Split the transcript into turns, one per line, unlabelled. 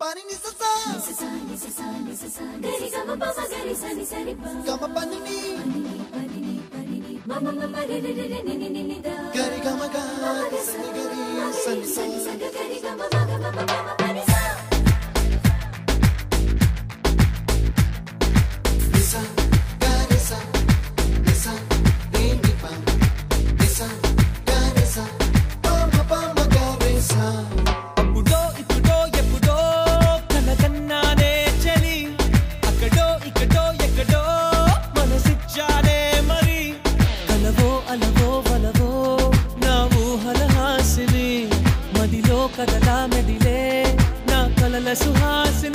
Pani ni sa sa gari ga ma pa ma gari sa ni pa ga ma pa ni ma ma ma ma re re re ni ni ni da gari ga ma ga sa ni gari sa ni sa gari ga ma ga ma pa ma pa ni sa ni sa gari sa re ni pa ni sa gari sa pa ma gari sa
కదలా మెదిలే నా కలల సుహాసిని